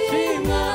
Shima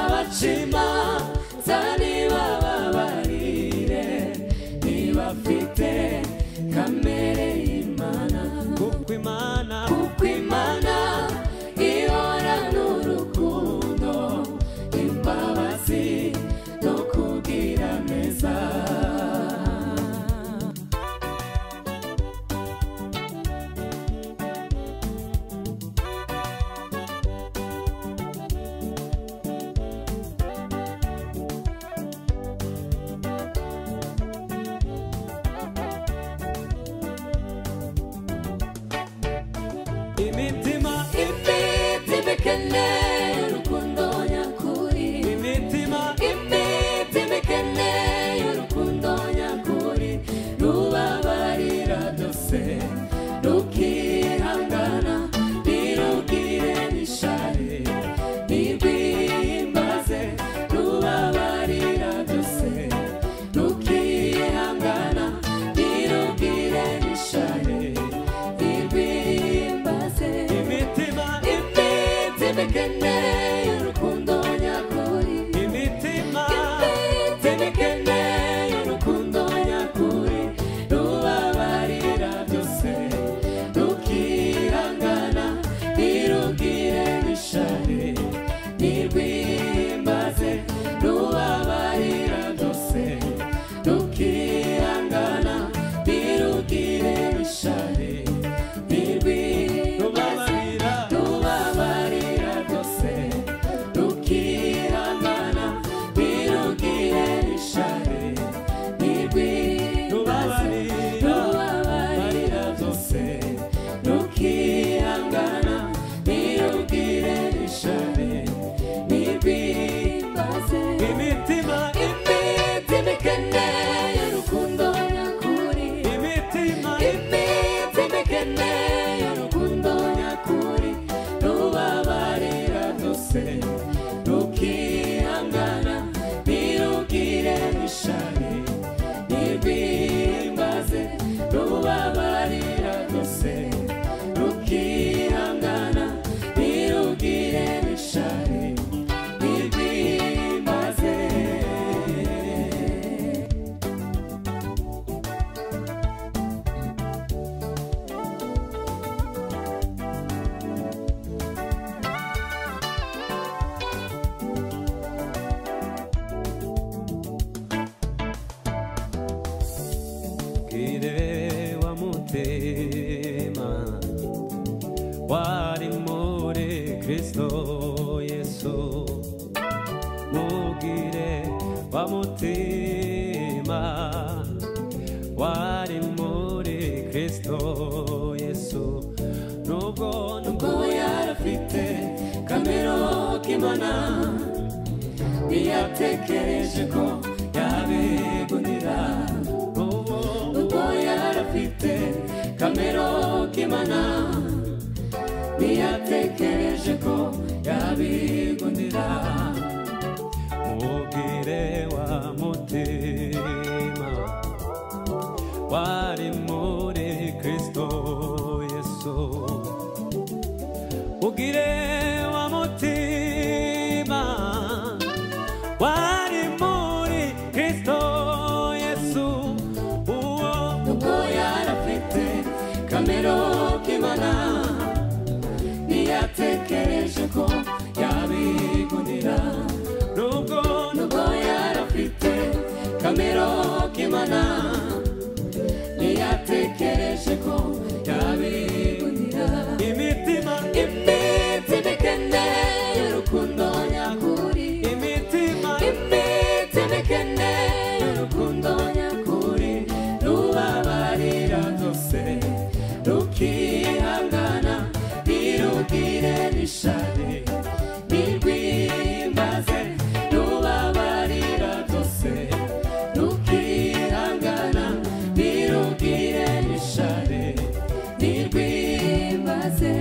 abacimanza nibababarire ntibafite kamere y'Imana kuko Imana ihora n'urukundo imbabazi no kugira neza imitima ikeneye urukundo nyakuri imitima ikeneye urukundo nyakuri rubabarira byose rukihangana ntirugire n'ishari ntirwimbaze rubabarira byose rukihangana ntirugire n'ishari ikeneye urukundo nyakuri imitima ikeneye urukundo nyakuri rubabarira byose rukihangana ntirugire n'ishari ntirwimbaze rubabarira byose rukihangana ntirugire n'ishari wari muri Kristo Yesu mugire wa mutima wari muri Kristo Yesu nubwo yarafite kamero k'Imana ntiyatekereje ko yabigunira nubwo yarafite kamero k'Imana ntiyatekereje ko yabigundira mugire wa mutima wari muri Kristo Yesu mugire wa mutima wari muri Kristo Yesu nubwo yarafite kamero k'Imana ntiyatekereje ko yabigundira nubwo yarafite kamero k'Imana ntiyatekereje ko yabigundira imitima ikeneye urukundo nyakuri imitima ikeneye urukundo nyakuri rubabarira byose rukihangana ntirugire n'ishari ntirwimbaze rubabarira byose rukihangana ntirugire n'ishari ntirwimbaze